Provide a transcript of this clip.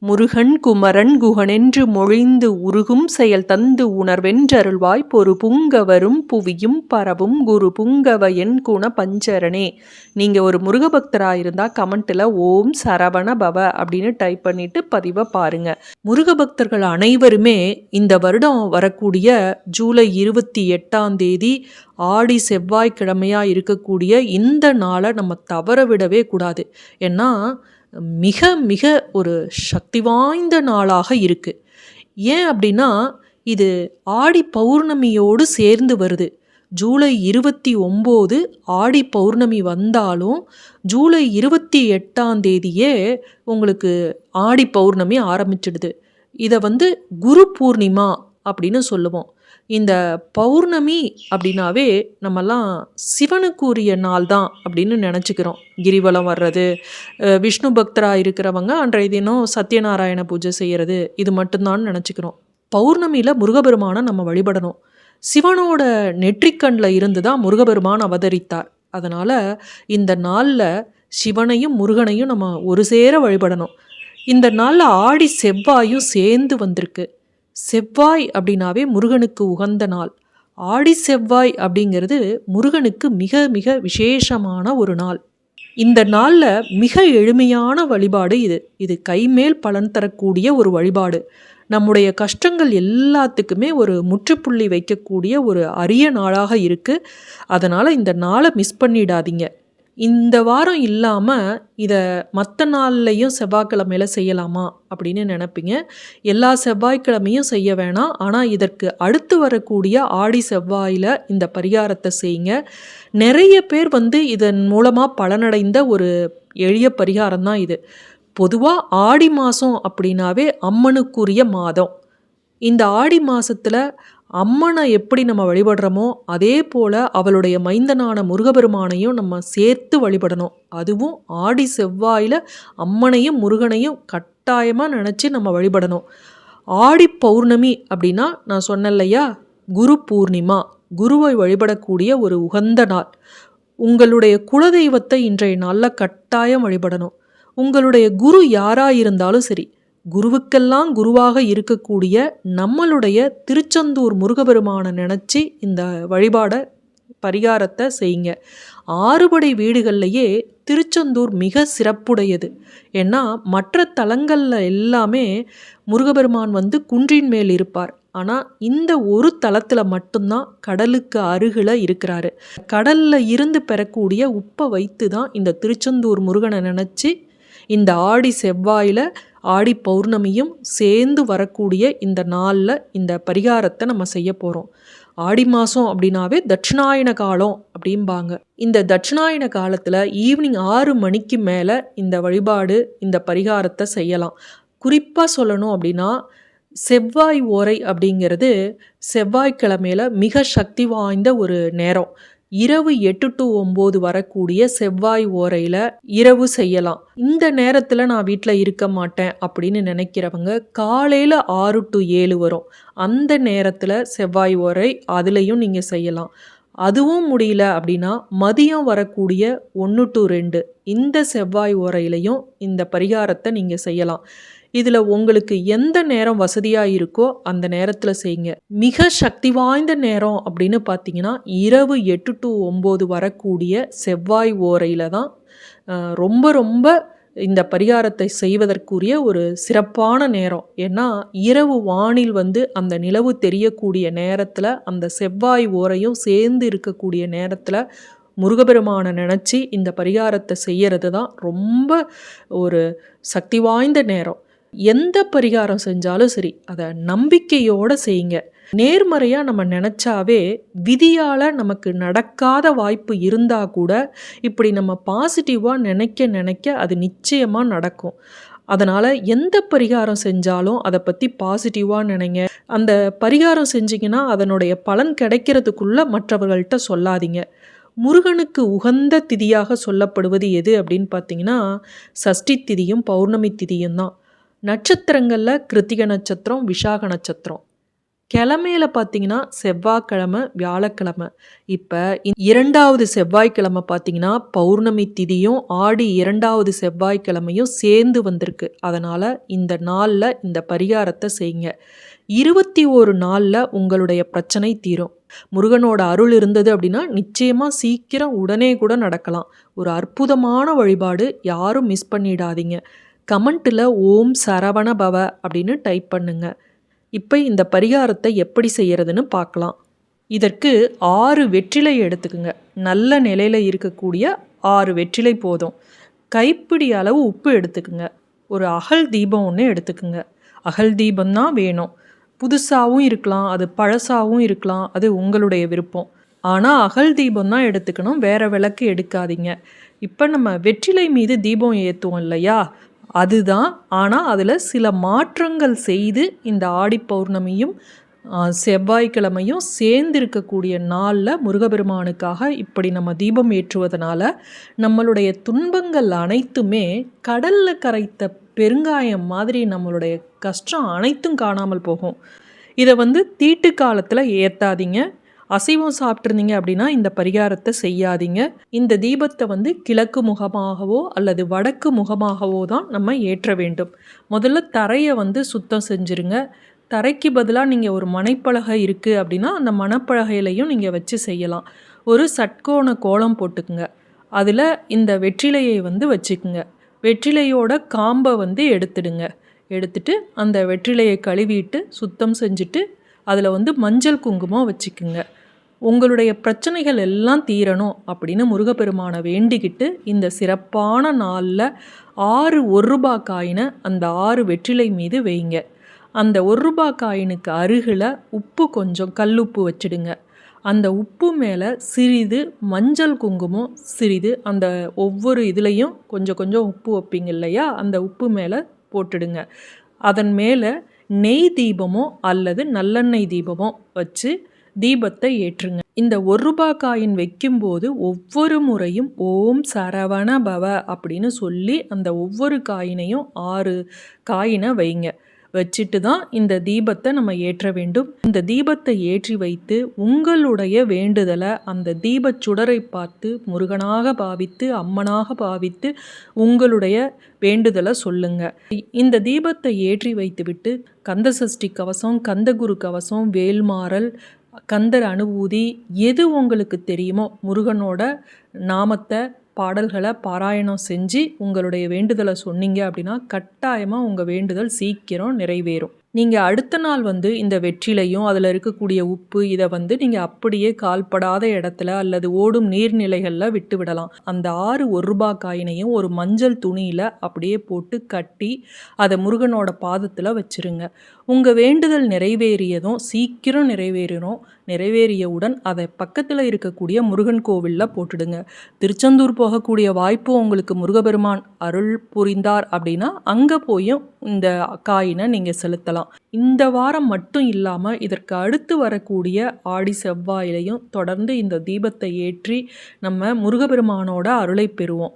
முருகன் குமரன் குகனென்று மொழிந்து உருகும் செயல் தந்து உணர்வென்றருள்வாய் பொறு புங்கவரும் புவியும் பரவும் குரு புங்கவ என் குண பஞ்சரணே. நீங்கள் ஒரு முருகபக்தராக இருந்தால் கமெண்ட்டில் ஓம் சரவண பவ அப்படின்னு டைப் பண்ணிவிட்டு பதிவை பாருங்கள். முருகபக்தர்கள் அனைவருமே இந்த வருடம் வரக்கூடிய ஜூலை 28 ஆடி செவ்வாய்க்கிழமையாக இருக்கக்கூடிய இந்த நாளை நம்ம தவற விடவே கூடாது. ஏன்னா மிக மிக ஒரு சக்தி வாய்ந்த நாளாக இருக்குது. ஏன் அப்படின்னா இது ஆடி பௌர்ணமியோடு சேர்ந்து வருது. ஜூலை 29 ஆடி பௌர்ணமி வந்தாலும் ஜூலை 28 உங்களுக்கு ஆடி பௌர்ணமி ஆரம்பிச்சிடுது. இதை குரு பூர்ணிமா அப்படின்னு சொல்லுவோம். இந்த பௌர்ணமி அப்படின்னாவே நம்மெல்லாம் சிவனுக்குரிய நாள் தான் அப்படின்னு நினச்சிக்கிறோம். கிரிவலம் வர்றது, விஷ்ணு பக்தராக இருக்கிறவங்க அன்றைய தினம் சத்யநாராயண பூஜை செய்கிறது, இது மட்டும்தான் நினச்சிக்கிறோம். பௌர்ணமியில் முருகபெருமானை நம்ம வழிபடணும். சிவனோட நெற்றிக்கண்ணில் இருந்து தான் முருகபெருமான் அவதரித்தார். அதனால் இந்த நாளில் சிவனையும் முருகனையும் நம்ம ஒரு சேர வழிபடணும். இந்த நாளில் ஆடி செவ்வாயும் சேர்ந்து வந்திருக்கு. செவ்வாய் அப்படின்னாவே முருகனுக்கு உகந்த நாள். ஆடி செவ்வாய் அப்படிங்கிறது முருகனுக்கு மிக மிக விசேஷமான ஒரு நாள். இந்த நாளில் மிக எளிமையான வழிபாடு இது கைமேல் பலன் தரக்கூடிய ஒரு வழிபாடு. நம்முடைய கஷ்டங்கள் எல்லாத்துக்குமே ஒரு முற்றுப்புள்ளி வைக்கக்கூடிய ஒரு அரிய நாளாக இருக்குது. அதனால் இந்த நாளை மிஸ் பண்ணிடாதீங்க. இந்த வாரம் இல்லாமல் இதை மற்ற நாள்லையும் செவ்வாய்க்கிழமையில் செய்யலாமா அப்படின்னு நினைப்பீங்க. எல்லா செவ்வாய்க்கிழமையும் செய்ய வேணாம். ஆனால் இதற்கு அடுத்து வரக்கூடிய ஆடி செவ்வாயில் இந்த பரிகாரத்தை செய்யுங்க. நிறைய பேர் இதன் மூலமாக பலனடைந்த ஒரு எளிய பரிகாரம் தான் இது. பொதுவாக ஆடி மாதம் அப்படின்னாவே அம்மனுக்குரிய மாதம். இந்த ஆடி மாதத்தில் அம்மனை எப்படி நம்ம வழிபடுறோமோ அதே போல் அவளுடைய மைந்தனான முருகபெருமானையும் நம்ம சேர்த்து வழிபடணும். அதுவும் ஆடி செவ்வாயில் அம்மனையும் முருகனையும் கட்டாயமாக நினச்சி நம்ம வழிபடணும். ஆடி பௌர்ணமி அப்படின்னா நான் சொன்னேன்லையா, குரு பூர்ணிமா, குருவை வழிபடக்கூடிய ஒரு உகந்த நாள். உங்களுடைய குலதெய்வத்தை இன்றைய நாளில் கட்டாயம் வழிபடணும். உங்களுடைய குரு யாராக இருந்தாலும் சரி, குருவுக்கெல்லாம் குருவாக இருக்கக்கூடிய நம்மளுடைய திருச்செந்தூர் முருகபெருமானை நினச்சி இந்த வழிபாட பரிகாரத்தை செய்யுங்க. 6 படை வீடுகள்லையே திருச்செந்தூர் மிக சிறப்புடையது. ஏன்னா மற்ற தலங்களில் எல்லாமே முருகபெருமான் குன்றின் மேல் இருப்பார். ஆனால் இந்த ஒரு தலத்தில் மட்டும்தான் கடலுக்கு அருகில் இருக்கிறாரு. கடலில் இருந்து பெறக்கூடிய உப்பை வைத்து தான் இந்த திருச்செந்தூர் முருகனை நினச்சி இந்த ஆடி செவ்வாயில் ஆடி பௌர்ணமியும் சேர்ந்து வரக்கூடிய இந்த நாளில் இந்த பரிகாரத்தை நம்ம செய்ய போகிறோம். ஆடி மாதம் அப்படின்னாவே தட்சிணாயன காலம் அப்படிம்பாங்க. இந்த தட்சிணாயன காலத்தில் ஈவினிங் 6 மணிக்கு மேலே இந்த வழிபாடு, இந்த பரிகாரத்தை செய்யலாம். குறிப்பாக சொல்லணும் அப்படின்னா செவ்வாய் ஓரை அப்படிங்கிறது செவ்வாய்க்கிழமையில் மிக சக்தி வாய்ந்த ஒரு நேரம். இரவு 8 to 9 வரக்கூடிய செவ்வாய் ஓரையில் இரவு செய்யலாம். இந்த நேரத்தில் நான் வீட்டில் இருக்க மாட்டேன் அப்படின்னு நினைக்கிறவங்க காலையில் 6 to 7 வரும். அந்த நேரத்தில் செவ்வாய் ஓரை அதுலேயும் நீங்கள் செய்யலாம். அதுவும் முடியல அப்படின்னா மதியம் வரக்கூடிய 1 to 2 இந்த செவ்வாய் ஓரையிலையும் இந்த பரிகாரத்தை நீங்கள் செய்யலாம். இதில் உங்களுக்கு எந்த நேரம் வசதியாக இருக்கோ அந்த நேரத்தில் செய்யுங்க. மிக சக்தி வாய்ந்த நேரம் அப்படின்னு பார்த்தீங்கன்னா இரவு 8 to 9 வரக்கூடிய செவ்வாய் ஓரையில் தான் ரொம்ப ரொம்ப இந்த பரிகாரத்தை செய்வதற்குரிய ஒரு சிறப்பான நேரம். ஏன்னா இரவு வானில் அந்த நிலவு தெரியக்கூடிய நேரத்தில் அந்த செவ்வாய் ஓரையும் சேர்ந்து இருக்கக்கூடிய நேரத்தில் முருகபெருமானை நினச்சி இந்த பரிகாரத்தை செய்கிறது தான் ரொம்ப ஒரு சக்தி வாய்ந்த நேரம். எந்த பரிகாரம் செஞ்சாலும் சரி அதை நம்பிக்கையோடு செய்யுங்க. நேர்மறையாக நம்ம நினச்சாவே விதியால் நமக்கு நடக்காத வாய்ப்பு இருந்தால் கூட இப்படி நம்ம பாசிட்டிவாக நினைக்க அது நிச்சயமாக நடக்கும். அதனால் எந்த பரிகாரம் செஞ்சாலும் அதை பற்றி பாசிட்டிவாக நினைங்க. அந்த பரிகாரம் செஞ்சிங்கன்னா அதனுடைய பலன் கிடைக்கிறதுக்குள்ளே மற்றவர்கள்ட்ட சொல்லாதீங்க. முருகனுக்கு உகந்த திதியாக சொல்லப்படுவது எது அப்படின்னு பார்த்தீங்கன்னா சஷ்டி திதியும் பௌர்ணமி திதியும் தான். நட்சத்திரங்களில் கிருத்திகை நட்சத்திரம், விசாக நட்சத்திரம். கிழமையில பார்த்தீங்கன்னா, செவ்வாய்க்கிழமை, வியாழக்கிழமை. இப்ப 2வது செவ்வாய்க்கிழமை பார்த்தீங்கன்னா, பௌர்ணமி திதியும், ஆடி 2வது செவ்வாய்க்கிழமையும் சேர்ந்து வந்திருக்கு. அதனால இந்த நாள்ல இந்த பரிகாரத்த செய்யுங்க. 21 நாள்ல உங்களுடைய பிரச்சனை தீரும். முருகனோட அருள் இருந்தது அப்படின்னா, நிச்சயமா சீக்கிரம் உடனே கூட நடக்கலாம். ஒரு அற்புதமான வழிபாடு. யாரும் மிஸ் பண்ணிடாதீங்க. கமெண்ட்ல ஓம் சரவண பவ அப்படின்னு டைப் பண்ணுங்க. இப்ப இந்த பரிகாரத்தை எப்படி செய்யறதுன்னு பார்க்கலாம். இதற்கு 6 வெற்றிலை எடுத்துக்குங்க. நல்ல நிலையில இருக்கக்கூடிய 6 வெற்றிலை போதும். கைப்பிடி அளவு உப்பு எடுத்துக்குங்க. ஒரு அகல் தீபம் ஒன்று எடுத்துக்குங்க. அகல் தீபம் தான் வேணும். புதுசாகவும் இருக்கலாம், அது பழசாகவும் இருக்கலாம், அது உங்களுடைய விருப்பம். ஆனால் அகல் தீபம் தான் எடுத்துக்கணும், வேற விளக்கு எடுக்காதீங்க. இப்போ நம்ம வெற்றிலை மீது தீபம் ஏற்றுவோம் இல்லையா, அதுதான். ஆனால் அதில் சில மாற்றங்கள் செய்து இந்த ஆடி பௌர்ணமியும் செவ்வாய்க்கிழமையும் சேர்ந்திருக்கக்கூடிய நாளில் முருகப்பெருமானுக்காக இப்படி நம்ம தீபம் ஏற்றுவதனால நம்மளுடைய துன்பங்கள் அனைத்துமே கடலில் கரைத்த பெருங்காயம் மாதிரி நம்மளுடைய கஷ்டம் அனைத்தும் காணாமல் போகும். இதை தீட்டு காலத்தில் ஏற்றாதீங்க. அசைவம் சாப்பிட்ருந்தீங்க அப்படின்னா இந்த பரிகாரத்தை செய்யாதீங்க. இந்த தீபத்தை கிழக்கு முகமாகவோ அல்லது வடக்கு முகமாகவோ தான் நம்ம ஏற்ற வேண்டும். முதல்ல தரையை சுத்தம் செஞ்சுருங்க. தரைக்கு பதிலாக நீங்கள் ஒரு மனைப்பலகை இருக்குது அப்படின்னா அந்த மணப்பலகையிலையும் நீங்கள் வச்சு செய்யலாம். ஒரு சட்கோண கோலம் போட்டுக்குங்க. அதில் இந்த வெற்றிலையை வச்சுக்குங்க. வெற்றிலையோட காம்பை எடுத்துடுங்க. எடுத்துட்டு அந்த வெற்றிலையை கழுவிட்டு சுத்தம் செஞ்சுட்டு அதில் மஞ்சள் குங்குமம் வச்சுக்குங்க. உங்களுடைய பிரச்சனைகள் எல்லாம் தீரணும் அப்படின்னு முருகப்பெருமானை வேண்டிக்கிட்டு இந்த சிறப்பான நாளில் 6 1 ரூபா காயினை அந்த 6 வெற்றிலை மீது வைங்க. அந்த 1 ரூபா காயினுக்கு அருகில் உப்பு கொஞ்சம் கல்லுப்பு வச்சிடுங்க. அந்த உப்பு மேலே சிறிது மஞ்சள் குங்குமம், சிறிது அந்த ஒவ்வொரு இதுலேயும் கொஞ்சம் கொஞ்சம் உப்பு வைப்பீங்க இல்லையா, அந்த உப்பு மேலே போட்டுடுங்க. அதன் மேலே நெய் தீபமோ அல்லது நல்லெண்ணெய் தீபமோ வச்சு தீபத்தை ஏற்றுங்க. இந்த 1 ரூபா காயின் வைக்கும்போது ஒவ்வொரு முறையும் ஓம் சரவண பவ அப்படின்னு சொல்லி அந்த ஒவ்வொரு காயினையும் 6 காயினை வைங்க. வச்சுட்டு தான் இந்த தீபத்தை நம்ம ஏற்ற வேண்டும். இந்த தீபத்தை ஏற்றி வைத்து உங்களுடைய வேண்டுதலை அந்த தீபச் சுடரை பார்த்து முருகனாக பாவித்து, அம்மனாக பாவித்து உங்களுடைய வேண்டுதலை சொல்லுங்க. இந்த தீபத்தை ஏற்றி வைத்துவிட்டு கந்தசஷ்டி கவசம், கந்தகுரு கவசம், வேல்மாறல், கந்தர் அனுபூதி எது உங்களுக்கு தெரியுமோ முருகனோட நாமத்தை பாடல்களை பாராயணம் செஞ்சு உங்களுடைய வேண்டுதலை சொன்னீங்க அப்படின்னா கட்டாயமாக உங்கள் வேண்டுதல் சீக்கிரம் நிறைவேறும். நீங்கள் அடுத்த நாள் இந்த வெற்றிலையும் அதில் இருக்கக்கூடிய உப்பு இதை நீங்கள் அப்படியே கால்படாத இடத்துல அல்லது ஓடும் நீர்நிலைகளில் விட்டு விடலாம். அந்த 6 1 ரூபா காயினையும் ஒரு மஞ்சள் துணியில் அப்படியே போட்டு கட்டி அதை முருகனோட பாதத்தில் வச்சுருங்க. உங்கள் வேண்டுதல் நிறைவேறியதும் சீக்கிரம் நிறைவேறியவுடன் அதை பக்கத்தில் இருக்கக்கூடிய முருகன் கோவிலில் போட்டுடுங்க. திருச்செந்தூர் போகக்கூடிய வாய்ப்பு உங்களுக்கு முருகப்பெருமான் அருள் புரிந்தார் அப்படின்னா அங்கே போயும் இந்த காயினை நீங்கள் செலுத்தலாம். இந்த வாரம் மட்டும் இல்லாமல் இதற்கு அடுத்து வரக்கூடிய ஆடி செவ்வாயிலையும் தொடர்ந்து இந்த தீபத்தை ஏற்றி நம்ம முருகப்பெருமானோட அருளை பெறுவோம்.